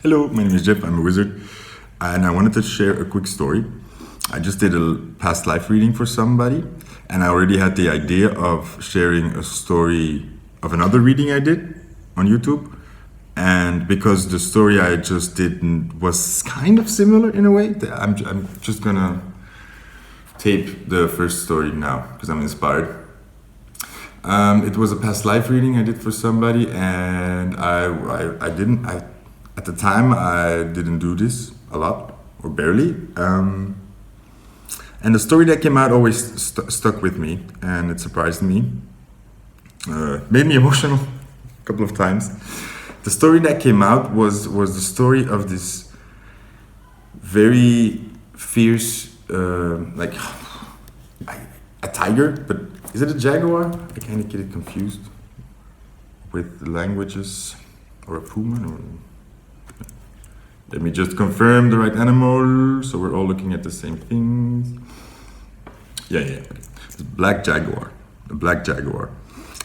Hello, my name is Jeff. I'm a wizard, and I wanted to share a quick story. I just did a past life reading for somebody, and I already had the idea of sharing a story of another reading I did on YouTube. And because the story I just did was kind of similar in a way, I'm just gonna tape the first story now because I'm inspired. It was a past life reading I did for somebody, and I didn't. At the time, I didn't do this a lot or barely. And the story that came out always stuck with me, and it surprised me, made me emotional a couple of times. The story that came out was the story of this very fierce, like a tiger, but is it a jaguar? I kind of get it confused with the languages, or a puma. Or, let me just confirm the right animal, so we're all looking at the same things. Yeah. It's black jaguar, a black jaguar,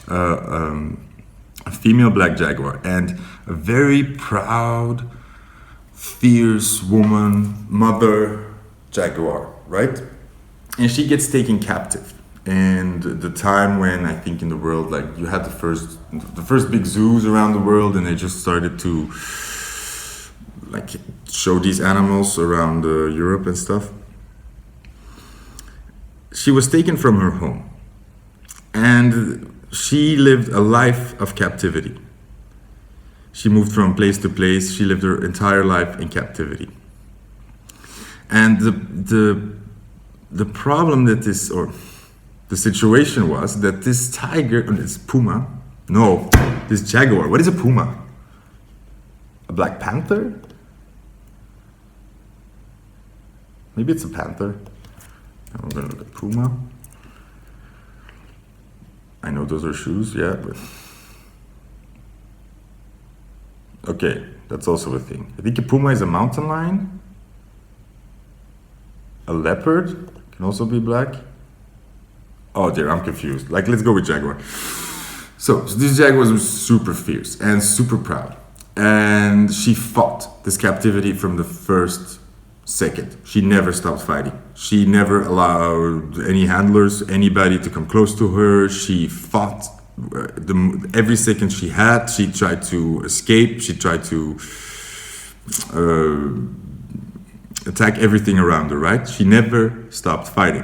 a female black jaguar, and a very proud, fierce woman, mother jaguar, right? And she gets taken captive. And the time when I think in the world, like you had the first big zoos around the world, and they just started to like show these animals around Europe and stuff. She was taken from her home, and she lived a life of captivity. She moved from place to place. She lived her entire life in captivity. And the problem that the situation was that this tiger, or this puma, no, this jaguar. What is a puma? A black panther? Maybe it's a panther. I'm gonna look at puma. I know those are shoes, yeah, but okay, that's also a thing. I think a puma is a mountain lion. A leopard can also be black. Oh dear, I'm confused. Like, let's go with jaguar. So this jaguar was super fierce and super proud. And she fought this captivity from the first second. She never stopped fighting. She never allowed any handlers, anybody to come close to her. She fought every second she had. She tried to escape. She tried to attack everything around her, right? She never stopped fighting.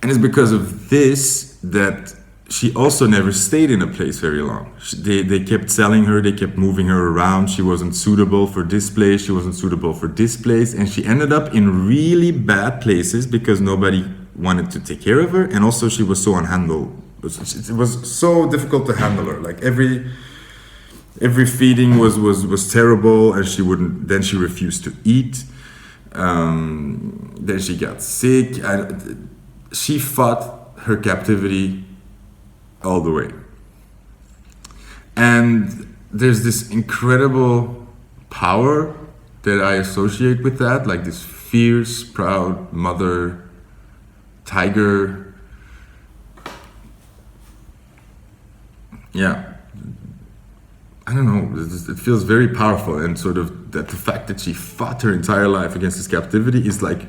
And it's because of this that she also never stayed in a place very long. They kept selling her, they kept moving her around. She wasn't suitable for this place, she wasn't suitable for this place. And she ended up in really bad places because nobody wanted to take care of her. And also she was so unhandled. It was so difficult to handle her. Like every feeding was terrible, and then she refused to eat. Then she got sick. She fought her captivity all the way. And there's this incredible power that I associate with that, like this fierce, proud mother tiger. Yeah. I don't know, it feels very powerful, and sort of that the fact that she fought her entire life against this captivity is like,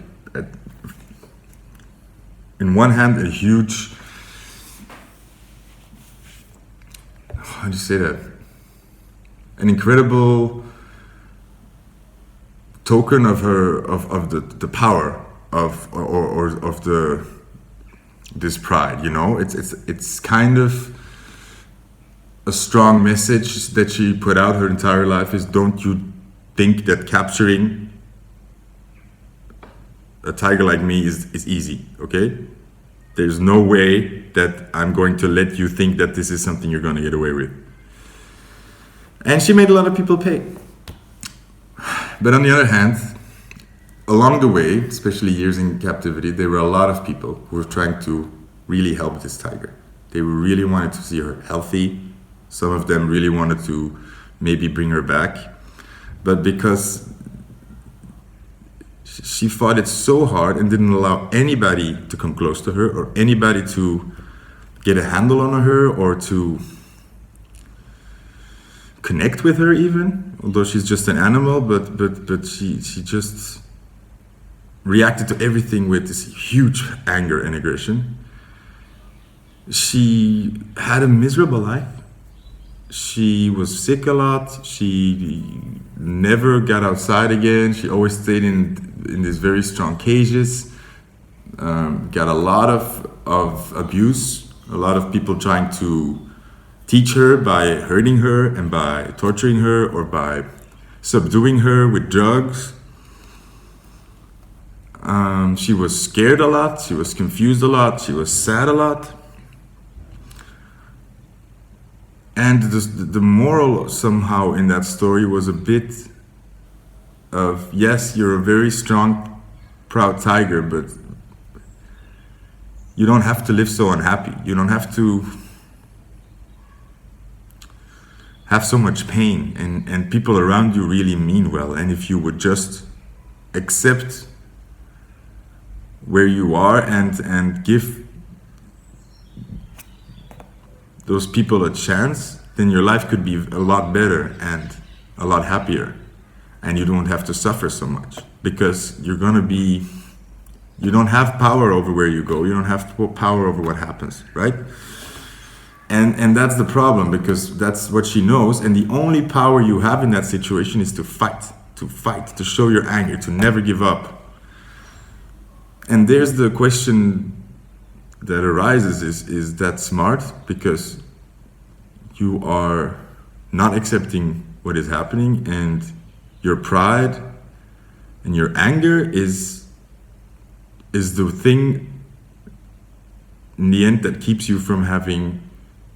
in one hand, a huge, how do you say that? An incredible token of the power of this pride, you know? It's kind of a strong message that she put out her entire life is, don't you think that capturing a tiger like me is easy, okay? There's no way that I'm going to let you think that this is something you're going to get away with. And she made a lot of people pay. But on the other hand, along the way, especially years in captivity, there were a lot of people who were trying to really help this tiger. They really wanted to see her healthy. Some of them really wanted to maybe bring her back. But because she fought it so hard and didn't allow anybody to come close to her, or anybody to get a handle on her, or to connect with her even, although she's just an animal, but she just reacted to everything with this huge anger and aggression. She had a miserable life. She was sick a lot. She never got outside again. She always stayed in these very strong cages. Got a lot of abuse, a lot of people trying to teach her by hurting her and by torturing her or by subduing her with drugs. She was scared a lot. She was confused a lot. She was sad a lot. And the moral somehow in that story was a bit of, yes, you're a very strong, proud tiger, but you don't have to live so unhappy. You don't have to have so much pain, and people around you really mean well. And if you would just accept where you are and give those people a chance, then your life could be a lot better and a lot happier, and you don't have to suffer so much, because you don't have power over where you go. You don't have power over what happens, right? And that's the problem, because that's what she knows, and the only power you have in that situation is to fight, to show your anger, to never give up. And there's the question that arises, is that smart? Because you are not accepting what is happening, and your pride and your anger is the thing in the end that keeps you from having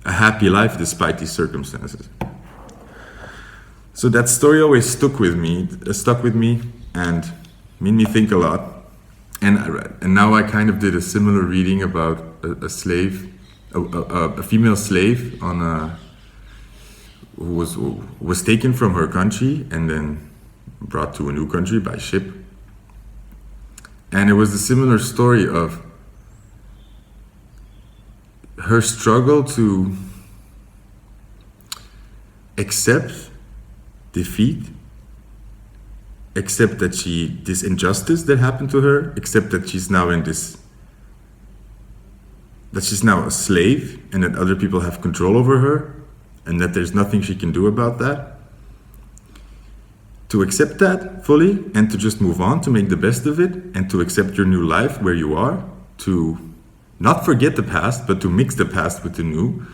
a happy life despite these circumstances. So that story always stuck with me and made me think a lot. And now I kind of did a similar reading about a slave, a female slave who was taken from her country and then brought to a new country by ship. And it was a similar story of her struggle to accept defeat, accept that this injustice that happened to her, accept that she's now that she's now a slave and that other people have control over her and that there's nothing she can do about that. To accept that fully and to just move on, to make the best of it, and to accept your new life where you are, to not forget the past, but to mix the past with the new.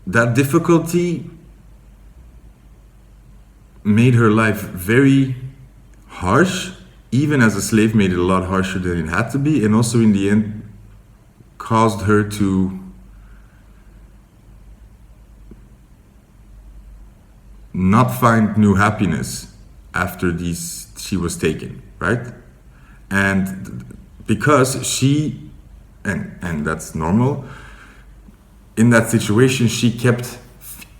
That difficulty made her life very harsh, even as a slave made it a lot harsher than it had to be, and also in the end caused her to not find new happiness after she was taken, right? And because she, and that's normal, in that situation she kept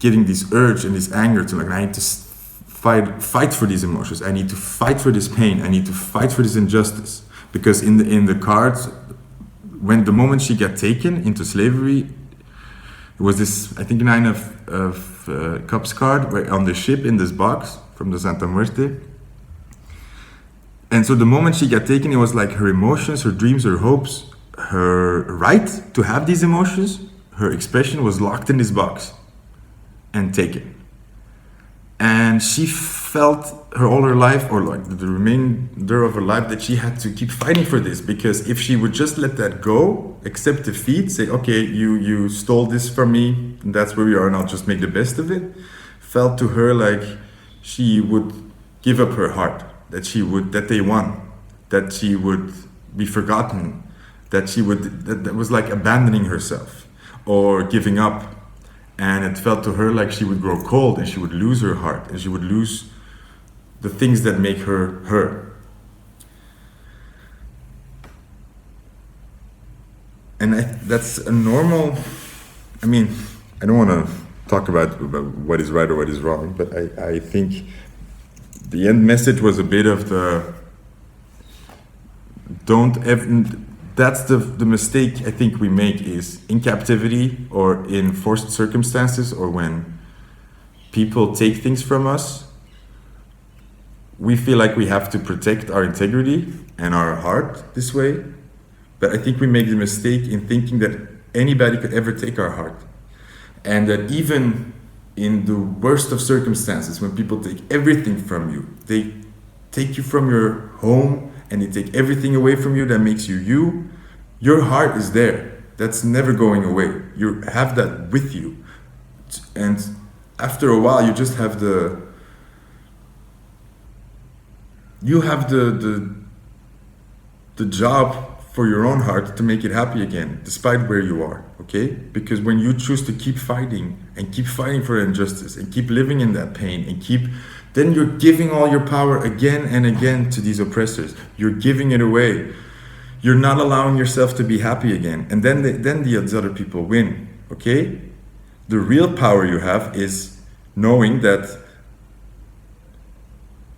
getting this urge and this anger to, like, I need to fight for these emotions, I need to fight for this pain, I need to fight for this injustice. Because in the cards, when the moment she got taken into slavery, it was this, I think, 9 of Cups card on the ship in this box from the Santa Muerte. And so the moment she got taken, it was like her emotions, her dreams, her hopes, her right to have these emotions, her expression was locked in this box and taken. And she felt all her life, or like the remainder of her life, that she had to keep fighting for this, because if she would just let that go, accept defeat, say, okay, you stole this from me, and that's where we are, and I'll just make the best of it, felt to her like she would give up her heart, that they won, that she would be forgotten, that was like abandoning herself or giving up. And it felt to her like she would grow cold and she would lose her heart and she would lose the things that make her her. And that's a normal, I mean, I don't want to talk about what is right or what is wrong, but I think the end message was a bit of that that's the mistake I think we make, is in captivity or in forced circumstances, or when people take things from us, we feel like we have to protect our integrity and our heart this way. But I think we make the mistake in thinking that anybody could ever take our heart. And that even in the worst of circumstances, when people take everything from you, they take you from your home and they take everything away from you that makes you you, your heart is there. That's never going away. You have that with you. And after a while, you just have the job for your own heart to make it happy again, despite where you are, okay? Because when you choose to keep fighting for injustice and keep living in that pain then you're giving all your power again and again to these oppressors. You're giving it away. You're not allowing yourself to be happy again. And then the other people win, okay? The real power you have is knowing that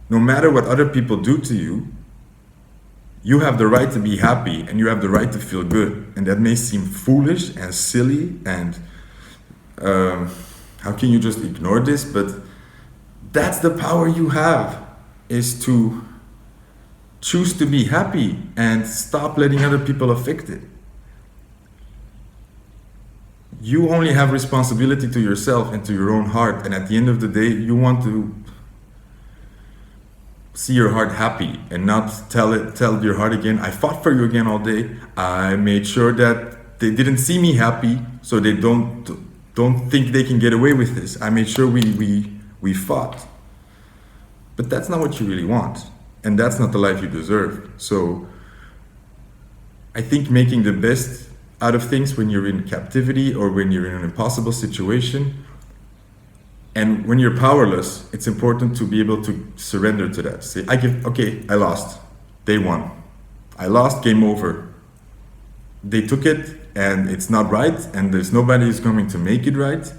no matter what other people do to you, you have the right to be happy and you have the right to feel good. And that may seem foolish and silly and how can you just ignore this? But that's the power you have, is to choose to be happy and stop letting other people affect it. You only have responsibility to yourself and to your own heart. And at the end of the day, you want to see your heart happy and not tell your heart again, I fought for you again all day. I made sure that they didn't see me happy, so they don't think they can get away with this. I made sure we fought. But that's not what you really want. And that's not the life you deserve. So I think making the best out of things when you're in captivity or when you're in an impossible situation, and when you're powerless, it's important to be able to surrender to that. Say, I lost. They won. I lost, game over. They took it and it's not right and there's nobody who's coming to make it right.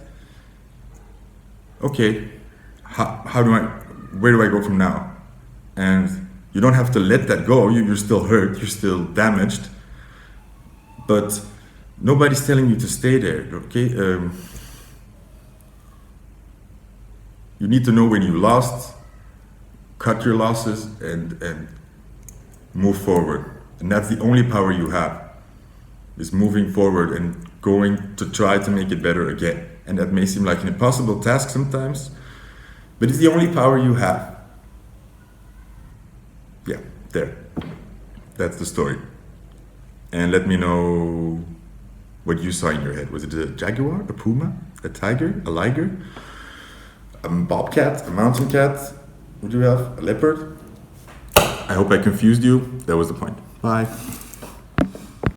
Okay, where do I go from now? And you don't have to let that go. You're still hurt, you're still damaged, but nobody's telling you to stay there, okay? You need to know when you lost, cut your losses, and move forward. And that's the only power you have, is moving forward and going to try to make it better again. And that may seem like an impossible task sometimes, but it's the only power you have. Yeah, there. That's the story. And let me know what you saw in your head. Was it a jaguar, a puma, a tiger, a liger? A bobcat, a mountain cat, what do you have? A leopard? I hope I confused you. That was the point. Bye.